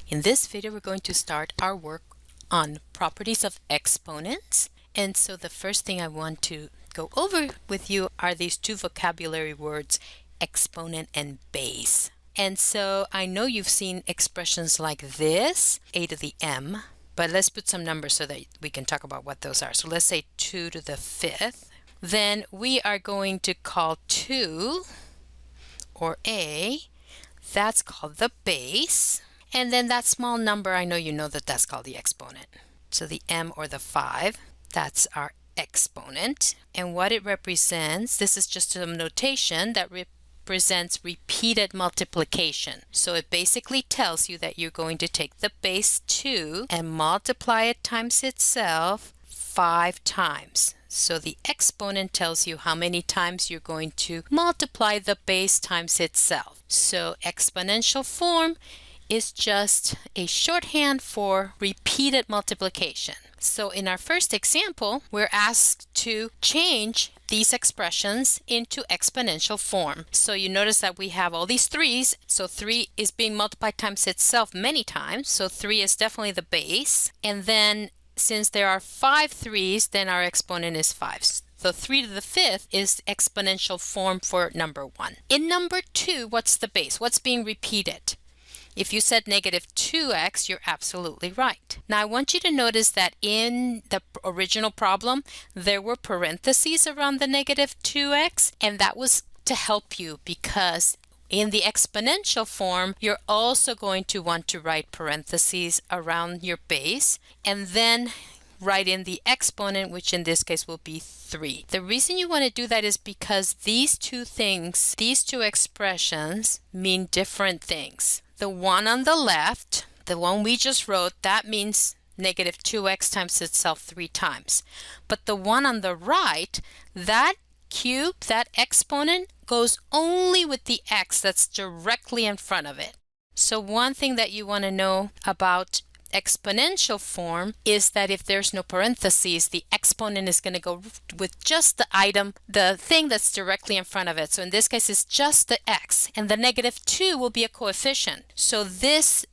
In this video, we're going to start our work on properties of exponents. And so the first thing I want to go over with you are these two vocabulary words, exponent and base. And so I know you've seen expressions like this, a to the m, but let's put some numbers so that we can talk about what those are. So let's say 2 to the 5th. Then we are going to call 2, or a, that's called the base. And then that small number, I know you know that that's called the exponent. So the m or the 5, that's our exponent. And what it represents, this is just some notation that represents repeated multiplication. So it basically tells you that you're going to take the base 2 and multiply it times itself 5 times. So the exponent tells you how many times you're going to multiply the base times itself. So exponential form is just a shorthand for repeated multiplication. So in our first example, we're asked to change these expressions into exponential form. So you notice that we have all these 3's. So 3 is being multiplied times itself many times. So 3 is definitely the base. And then since there are 5 3's, then our exponent is 5. So 3 to the 5th is exponential form for number 1. In number 2, what's the base? What's being repeated? If you said negative 2x, you're absolutely right. Now I want you to notice that in the original problem, there were parentheses around the negative 2x, and that was to help you because in the exponential form, you're also going to want to write parentheses around your base, and then write in the exponent, which in this case will be 3. The reason you want to do that is because these two things, these two expressions mean different things. The one on the left, the one we just wrote, that means negative 2x times itself 3 times. But the one on the right, that cube, that exponent, goes only with the x that's directly in front of it. So one thing that you want to know about exponential form is that if there's no parentheses, the exponent is going to go with just the item, the thing that's directly in front of it. So in this case, it's just the x, and the negative 2 will be a coefficient. So this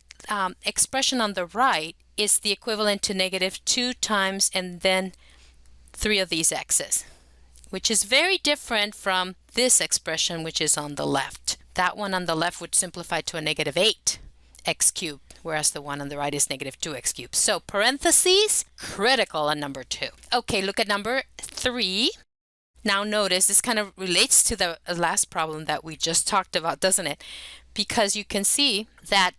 expression on the right is the equivalent to negative 2 times and then 3 of these x's, which is very different from this expression, which is on the left. That one on the left would simplify to a negative 8x cubed, whereas the one on the right is negative 2x cubed. So parentheses, critical on number 2. Okay, look at number 3. Now notice this kind of relates to the last problem that we just talked about, doesn't it? Because you can see that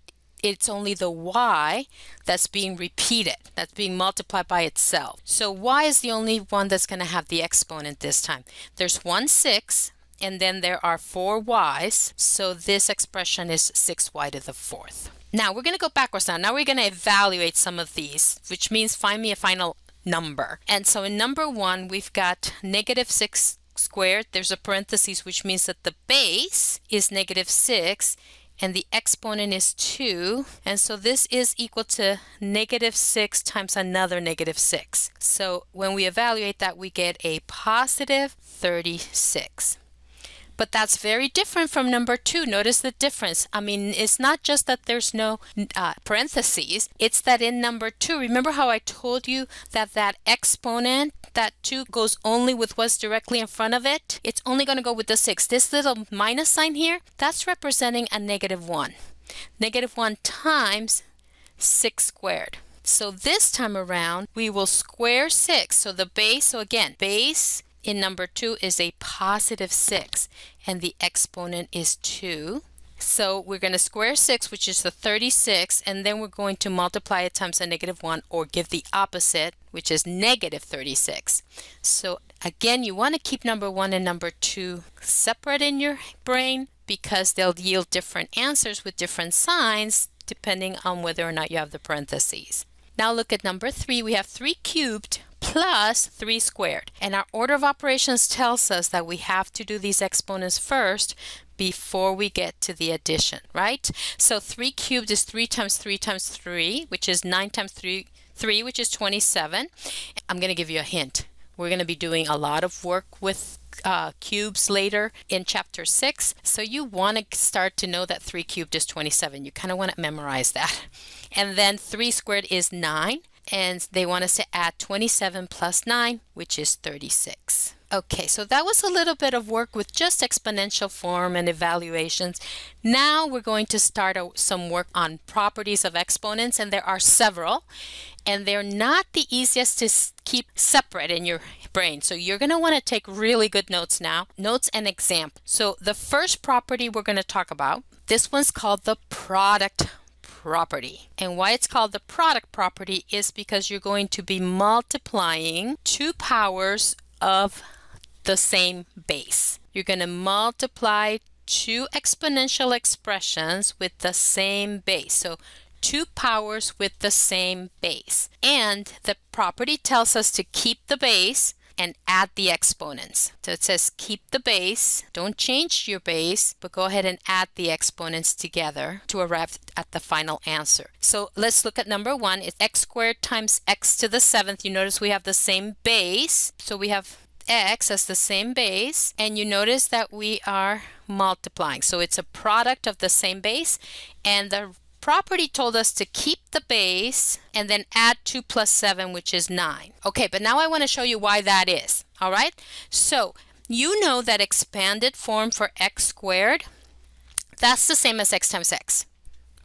it's only the y that's being repeated, that's being multiplied by itself. So y is the only one that's going to have the exponent this time. There's 1 6, and then there are 4 y's, so this expression is 6y to the 4th. Now we're going to go backwards now. Now we're going to evaluate some of these, which means find me a final number. And so in number 1, we've got negative 6 squared. There's a parenthesis, which means that the base is negative 6, and the exponent is 2. And so this is equal to negative 6 times another negative 6. So when we evaluate that, we get a positive 36. But that's very different from number 2. Notice the difference. I mean, it's not just that there's no parentheses. It's that in number 2, remember how I told you that that exponent, that 2 goes only with what's directly in front of it? It's only going to go with the 6. This little minus sign here, that's representing a negative 1. Negative 1 times 6 squared. So this time around, we will square 6. So the base, so again, base in number 2 is a positive 6, and the exponent is 2. So we're going to square 6, which is the 36, and then we're going to multiply it times a negative 1, or give the opposite, which is negative 36. So again, you want to keep number 1 and number 2 separate in your brain because they'll yield different answers with different signs depending on whether or not you have the parentheses. Now look at number 3. We have 3 cubed plus 3 squared. And our order of operations tells us that we have to do these exponents first before we get to the addition, right? So 3 cubed is 3 times 3 times 3, which is 9 times 3, which is 27. I'm going to give you a hint. We're going to be doing a lot of work with cubes later in chapter 6. So you want to start to know that 3 cubed is 27. You kind of want to memorize that. And then 3 squared is 9. And they want us to add 27 plus 9, which is 36. Okay, so that was a little bit of work with just exponential form and evaluations. Now we're going to start some work on properties of exponents, and there are several. And they're not the easiest to keep separate in your brain. So you're going to want to take really good notes now. Notes and examples. So the first property we're going to talk about, this one's called the product property. And why it's called the product property is because you're going to be multiplying 2 powers of the same base. You're going to multiply 2 exponential expressions with the same base. So 2 powers with the same base. And the property tells us to keep the base and add the exponents. So it says keep the base, don't change your base, but go ahead and add the exponents together to arrive at the final answer. So let's look at number 1. It's x squared times x to the 7th. You notice we have the same base. So we have x as the same base, and you notice that we are multiplying. So it's a product of the same base, and the property told us to keep the base and then add 2 plus 7, which is 9. Okay, but now I want to show you why that is. All right, so you know that expanded form for x squared, that's the same as x times x,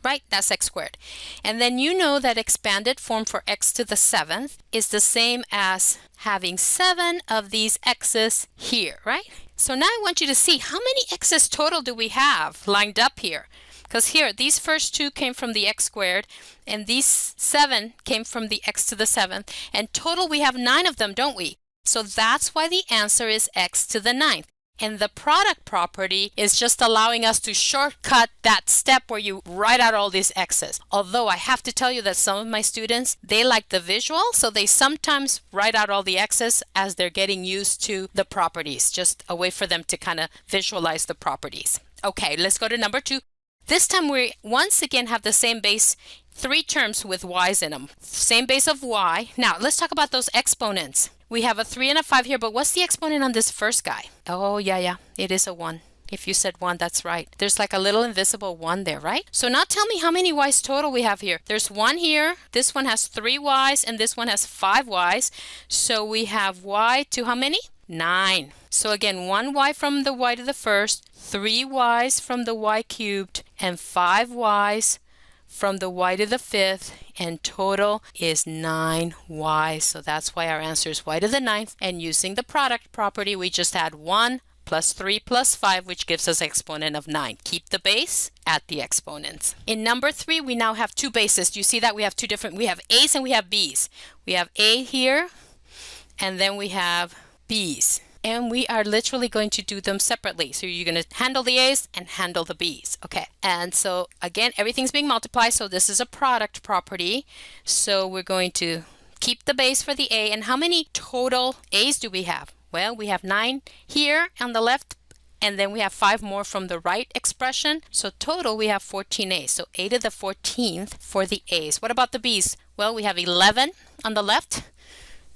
right? That's x squared. And then you know that expanded form for x to the 7th is the same as having 7 of these x's here, right? So now I want you to see how many x's total do we have lined up here. Because here, these first 2 came from the x squared, and these 7 came from the x to the 7th, and total we have 9 of them, don't we? So that's why the answer is x to the 9th. And the product property is just allowing us to shortcut that step where you write out all these x's. Although I have to tell you that some of my students, they like the visual, so they sometimes write out all the x's as they're getting used to the properties, just a way for them to kind of visualize the properties. Okay, let's go to number 2. This time we once again have the same base, 3 terms with y's in them. Same base of y. Now let's talk about those exponents. We have a 3 and a 5 here, but what's the exponent on this first guy? Oh, yeah, it is a 1. If you said 1, that's right. There's like a little invisible 1 there, right? So now tell me how many y's total we have here. There's 1 here, this one has 3 y's, and this one has 5 y's. So we have y to how many? 9. So again, 1 y from the y to the first, 3 y's from the y cubed, and 5 y's from the y to the 5th, and total is 9 y's. So that's why our answer is y to the 9th. And using the product property, we just add 1 plus 3 plus 5, which gives us exponent of 9. Keep the base, add the exponents. In number 3, we now have 2 bases. Do you see that? We have 2 different, we have a's and we have b's. We have a here, and then we have b's. And we are literally going to do them separately. So you're going to handle the a's and handle the b's. Okay. And so again, everything's being multiplied. So this is a product property. So we're going to keep the base for the a. And how many total a's do we have? Well, we have 9 here on the left, and then we have 5 more from the right expression. So total we have 14 a's. So a to the 14th for the a's. What about the b's? Well, we have 11 on the left,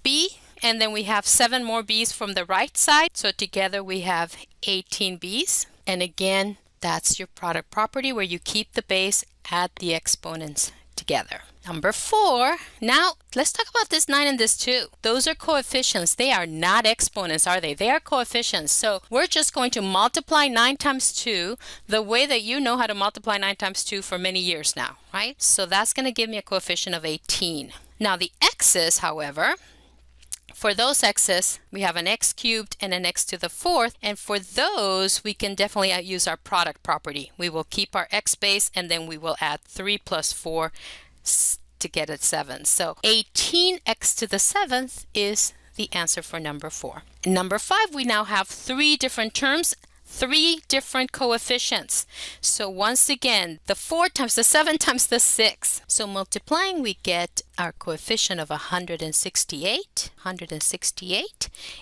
b, and then we have 7 more b's from the right side. So together we have 18 b's. And again, that's your product property where you keep the base, add the exponents together. Number 4, now let's talk about this 9 and this 2. Those are coefficients. They are not exponents, are they? They are coefficients. So we're just going to multiply 9 times 2 the way that you know how to multiply 9 times 2 for many years now, right? So that's going to give me a coefficient of 18. Now the x's, however, for those x's, we have an x cubed and an x to the 4th, and for those, we can definitely use our product property. We will keep our x base, and then we will add 3 plus 4 to get it 7. So 18x to the 7th is the answer for number 4. In number 5, we now have 3 different terms, 3 different coefficients. So once again, the 4 times the 7 times the 6. So multiplying, we get our coefficient of 168.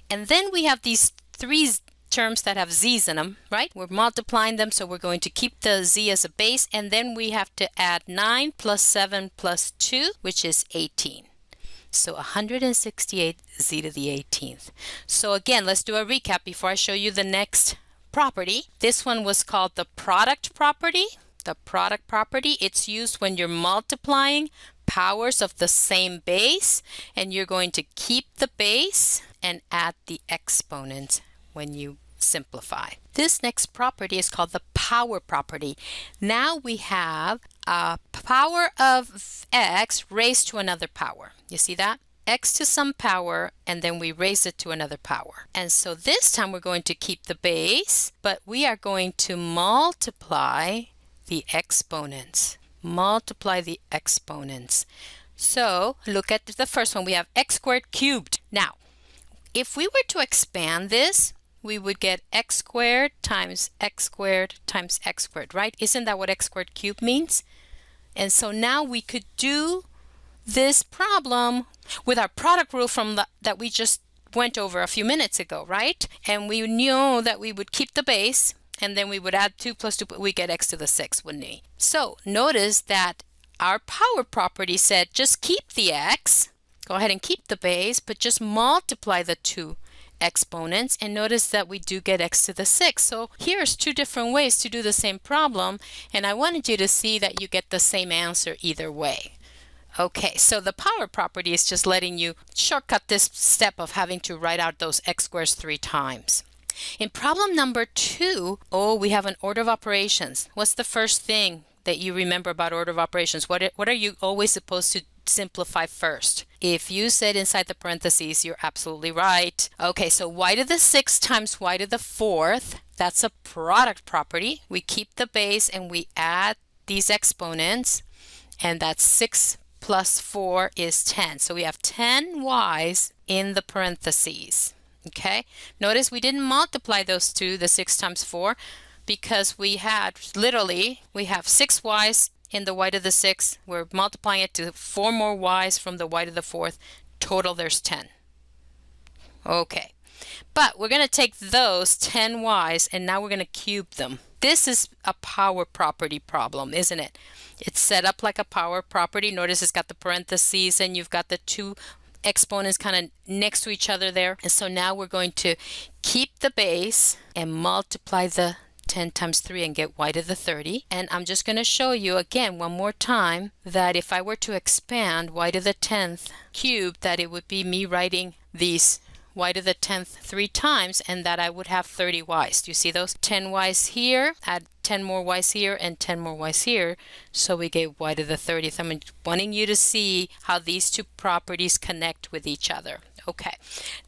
And then we have these 3 terms that have z's in them, right? We're multiplying them, so we're going to keep the z as a base, and then we have to add 9 plus 7 plus 2, which is 18. So 168z to the 18th. So again, let's do a recap before I show you the next property. This one was called the product property. The product property, it's used when you're multiplying powers of the same base, and you're going to keep the base and add the exponents when you simplify. This next property is called the power property. Now we have a power of x raised to another power. You see that? X to some power, and then we raise it to another power. And so this time we're going to keep the base, but we are going to multiply the exponents. Multiply the exponents. So look at the first one. We have x squared cubed. Now, if we were to expand this, we would get x squared times x squared times x squared, right? Isn't that what x squared cubed means? And so now we could do this problem with our product rule from that we just went over a few minutes ago, right? And we knew that we would keep the base, and then we would add 2 plus 2, we get x to the 6, wouldn't we? So notice that our power property said just keep the x, go ahead and keep the base, but just multiply the two exponents, and notice that we do get x to the 6. So here's two different ways to do the same problem, and I wanted you to see that you get the same answer either way. Okay, so the power property is just letting you shortcut this step of having to write out those x squares 3 times. In problem number 2, we have an order of operations. What's the first thing that you remember about order of operations? What are you always supposed to simplify first? If you said inside the parentheses, you're absolutely right. Okay, so y to the 6 times y to the 4th, that's a product property. We keep the base and we add these exponents, and that's 6 plus 4 is 10. So we have 10 y's in the parentheses. Okay, notice we didn't multiply those two, the 6 times 4, because we have 6 y's in the y to the 6. We're multiplying it to 4 more y's from the y to the 4th. Total, there's 10. Okay, but we're going to take those 10 y's and now we're going to cube them. This is a power property problem, isn't it? It's set up like a power property. Notice it's got the parentheses and you've got the two exponents kind of next to each other there. And so now we're going to keep the base and multiply the 10 times 3 and get y to the 30. And I'm just going to show you again one more time that if I were to expand y to the 10th cubed, that it would be me writing these y to the 10th 3 times, and that I would have 30 y's. Do you see those? 10 y's here, add 10 more y's here, and 10 more y's here. So we get y to the 30th. I'm wanting you to see how these two properties connect with each other. Okay,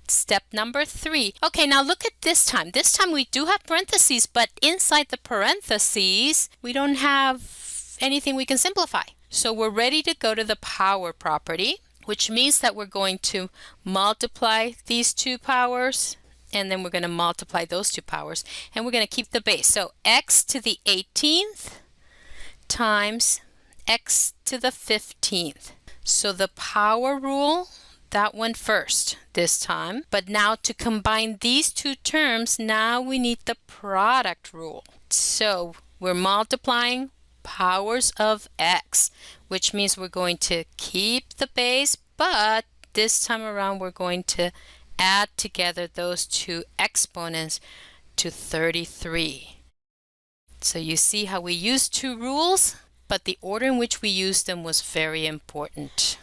step number 3. Okay, now look at this time. This time we do have parentheses, but inside the parentheses, we don't have anything we can simplify. So we're ready to go to the power property, which means that we're going to multiply these two powers, and then we're going to multiply those two powers, and we're going to keep the base. So x to the 18th times x to the 15th. So the power rule, that went first this time. But now to combine these two terms, now we need the product rule. So we're multiplying powers of x, which means we're going to keep the base, but this time around we're going to add together those two exponents to 33. So you see how we used two rules, but the order in which we used them was very important.